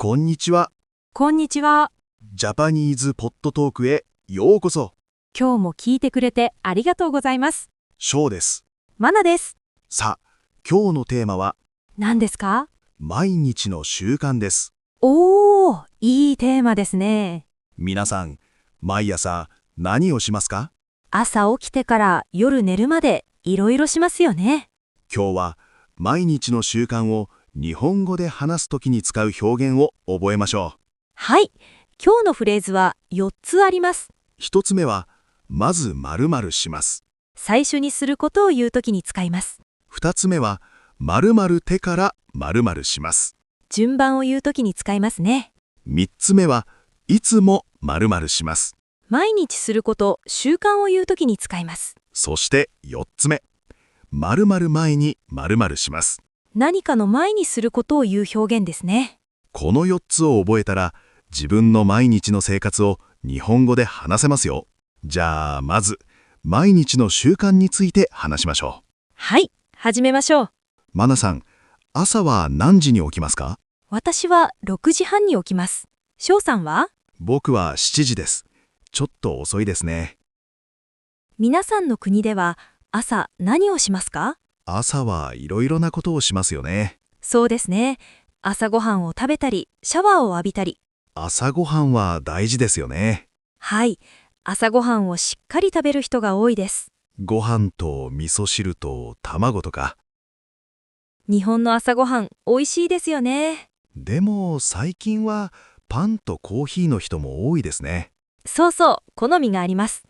こんにちは。こんにちは。ジャパニーズポットトークへようこそ。今日も聞いてくれてありがとうございます。ショウです。マナです。さあ、今日のテーマは何ですか？毎日の習慣です。おー、いいテーマですね。皆さん、毎朝何をしますか？朝起きてから夜寝るまでいろいろしますよね。今日は毎日の習慣を日本語で話すときに使う表現を覚えましょう。はい。今日のフレーズは4つあります。一つ目は、まず〇〇します。最初にすることを言うときに使います。二つ目は、〇〇てから〇〇します。順番を言うときに使いますね。三つ目は、いつも〇〇します。毎日すること、習慣を言うときに使います。そして4つ目、〇〇前に〇〇します。何かの前にすることを言う表現ですね。この4つを覚えたら、自分の毎日の生活を日本語で話せますよ。じゃあまず、毎日の習慣について話しましょう。はい、始めましょう。マナさん、朝は何時に起きますか？私は6時半に起きます。翔さんは？僕は7時です。ちょっと遅いですね。皆さんの国では朝何をしますか？朝はいろいろなことをしますよね。そうですね。朝ごはんを食べたり、シャワーを浴びたり。朝ごはんは大事ですよね。はい。朝ごはんをしっかり食べる人が多いです。ご飯と味噌汁と卵とか。日本の朝ごはん、美味しいですよね。でも最近はパンとコーヒーの人も多いですね。そうそう、好みがあります。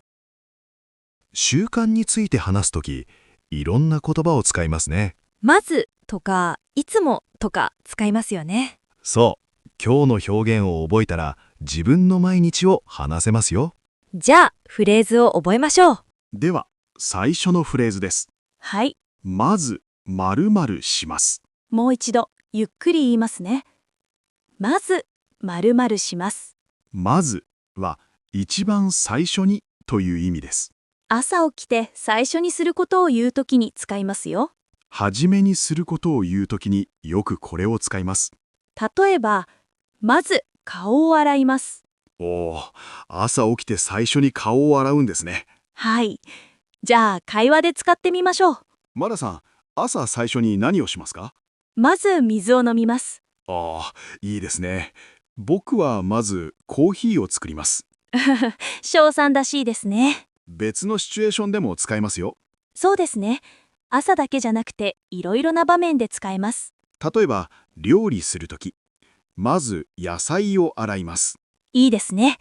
習慣について話すとき、いろんな言葉を使いますね。まずとか、いつもとか使いますよね。そう。今日の表現を覚えたら自分の毎日を話せますよ。じゃあ、フレーズを覚えましょう。では、最初のフレーズです。はい。まず、〇〇します。もう一度、ゆっくり言いますね。まず、〇〇します。まずは、一番最初にという意味です。朝起きて最初にすることを言うときに使いますよ。はじめにすることを言うときによくこれを使います。例えば、まず顔を洗います。おー、朝起きて最初に顔を洗うんですね。はい。じゃあ会話で使ってみましょう。マラさん、朝最初に何をしますか？まず水を飲みます。ああ、いいですね。僕はまずコーヒーを作ります。翔さんらしいですね。別のシチュエーションでも使いますよ。そうですね。朝だけじゃなくていろいろな場面で使えます。例えば、料理するとき、まず野菜を洗います。いいですね。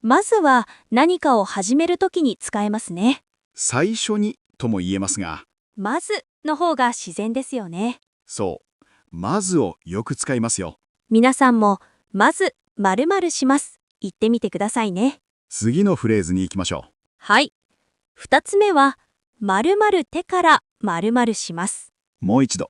まずは何かを始めるときに使えますね。最初にとも言えますが、まずの方が自然ですよね。そう、まずをよく使いますよ。皆さんも、まず〇〇します。言ってみてくださいね。次のフレーズに行きましょう。はい。二つ目は、〇〇てから〇〇します。もう一度、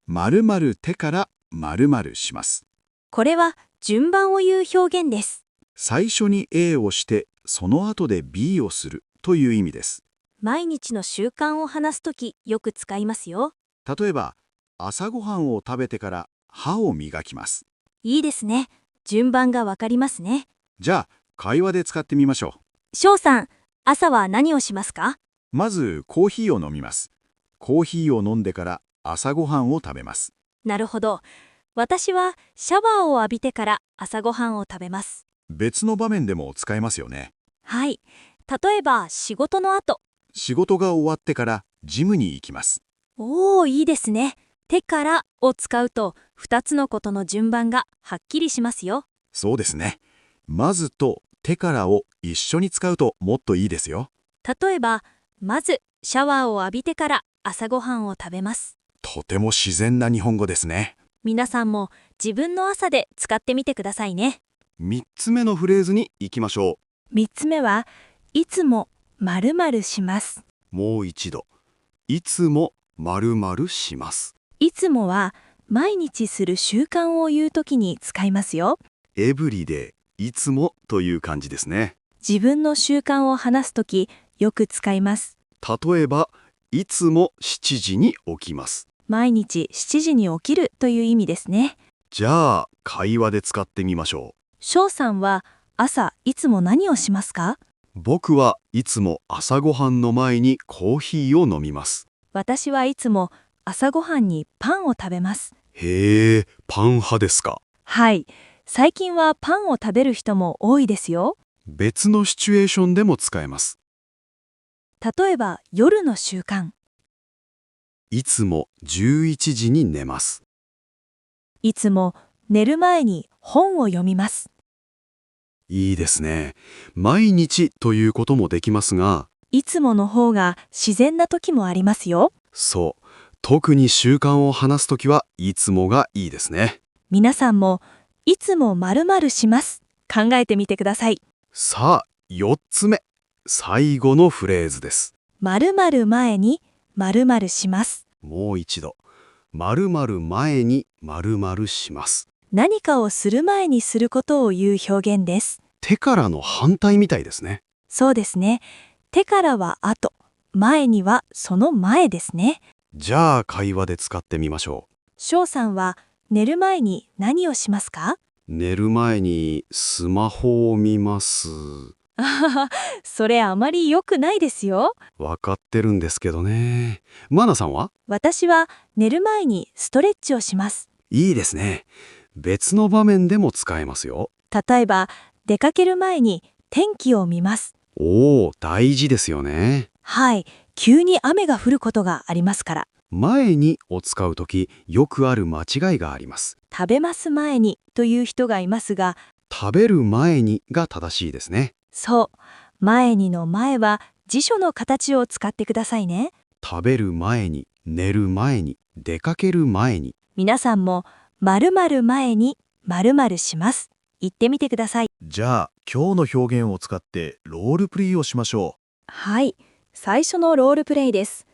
〇〇てから〇〇します。これは順番を言う表現です。最初に A をして、その後で B をするという意味です。毎日の習慣を話すときよく使いますよ。例えば、朝ごはんを食べてから歯を磨きます。いいですね。順番がわかりますね。じゃあ、会話で使ってみましょ翔さん、朝は何をしますか？う。まず、コーヒーを飲みます。コーヒーを飲んでから朝ごはんを食べます。なるほど。私はシャワーを浴びてから朝ごはんを食べます。別の場面でも使えますよね。はい。例えば仕事の後。仕事が終わってからジムに行きます。おー、いいですね。てからを使うと2つのことの順番がはっきりしますよ。そうですね。まずとてからを一緒に使うともっといいですよ。例えば、まずシャワーを浴びてから朝ごはんを食べます。とても自然な日本語ですね。皆さんも自分の朝で使ってみてくださいね。3つ目のフレーズに行きましょ3つ目は、いつも〇〇します。う。もう一度。いつも〇〇します。いつもは毎日する習慣を言うときに使いますよ。エブリデイ、いつもという感じですね。自分の習慣を話すときよく使います。例えば、いつも7時に起きます。毎日7時に起きるという意味ですね。じゃあ、会話で使ってみましょ翔さんは朝いつも何をしますか？う。僕はいつも朝ごはんの前にコーヒーを飲みます。私はいつも朝ごはんにパンを食べます。へえ、パン派ですか。はい。最近はパンを食べる人も多いですよ。別のシチュエーションでも使えます。例えば夜の習慣。いつも11時に寝ます。いつも寝る前に本を読みます。いいですね。毎日ということもできますが、いつもの方が自然な時もありますよ。そう。特に習慣を話すときはいつもがいいですね。皆さんもいつも〇〇します考えてみてください。さあ、4つ目。最後のフレーズです。〇〇前に〇〇します。もう一度。〇〇前に〇〇します。何かをする前にすることを言う表現です。手からの反対みたいですね。そうですね。手からは後、前にはその前ですね。じゃあ会話で使ってみましょ翔さんは寝る前に何をしますか？う。寝る前にスマホを見ます。あはは、それあまり良くないですよ。わかってるんですけどね。マナさんは？私は寝る前にストレッチをします。いいですね。別の場面でも使えますよ。例えば、出かける前に天気を見ます。おー、大事ですよね。はい、急に雨が降ることがありますから。前にを使うとき、よくある間違いがあります。食べます前にという人がいますが、食べる前にが正しいですね。そう、前にの前は辞書の形を使ってくださいね。食べる前に、寝る前に、出かける前に。皆さんも〇〇前に〇〇します。言ってみてください。じゃあ、今日の表現を使ってロールプレイをしましょはい、最初のロールプレイです。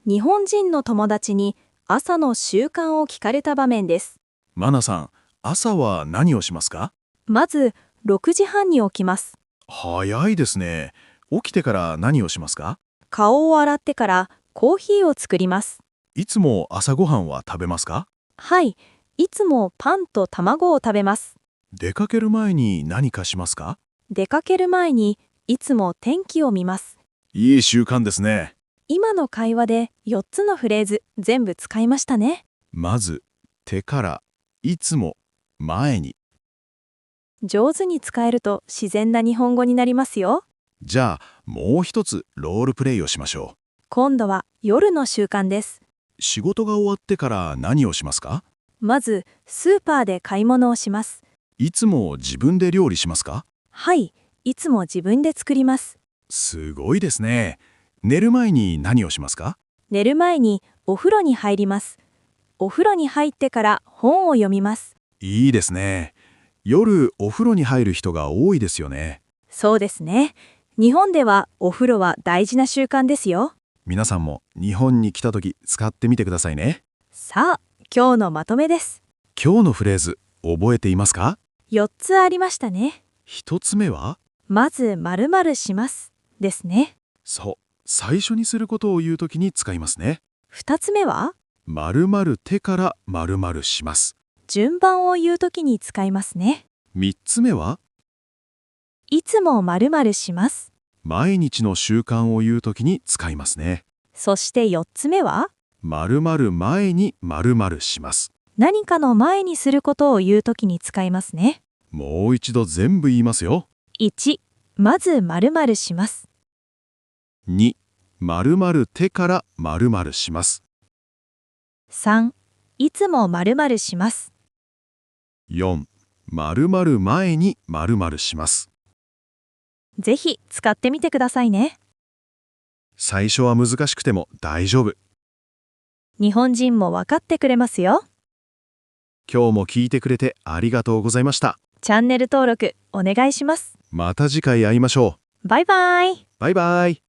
日本人の友達に朝の習慣を聞かれた場面です。う。マナさん、朝は何をしますか？まず、6時半に起きます。早いですね。起きてから何をしますか？顔を洗ってからコーヒーを作ります。いつも朝ごはんは食べますか？はい、いつもパンと卵を食べます。出かける前に何かしますか？出かける前にいつも天気を見ます。いい習慣ですね。今の会話で4つのフレーズ全部使いましたね。まず、手から、いつも、前に。上手に使えると自然な日本語になりますよ。じゃあ、もう一つロールプレイをしましょ今度は夜の習慣です。う。仕事が終わってから何をしますか？まず、スーパーで買い物をします。いつも自分で料理しますか？はい、いつも自分で作ります。すごいですね。寝る前に何をしますか？寝る前にお風呂に入ります。お風呂に入ってから本を読みます。いいですね。夜お風呂に入る人が多いですよね。そうですね。日本ではお風呂は大事な習慣ですよ。皆さんも日本に来た時使ってみてくださいね。さあ、今日のまとめです。今日のフレーズ覚えていますか4つありましたね。？1つ目は、まず〇〇しますですね。そう、最初にすることを言うときに使いますね。2つ目は〇〇手から〇〇します。順番を言うときに使いますね。3つ目は、いつも〇〇します。毎日の習慣を言うときに使いますね。そして4つ目は〇〇前に〇〇します。何かの前にすることを言うときに使いますね。もう一度全部言いますよ。1、まず〇〇します。2、〇〇手から〇〇します。3、いつも〇〇します。4、〇〇前に〇〇します。ぜひ使ってみてくださいね。最初は難しくても大丈夫。日本人も分かってくれますよ。今日も聞いてくれてありがとうございました。チャンネル登録お願いします。また次回会いましょバイバイ。う。バイバイ。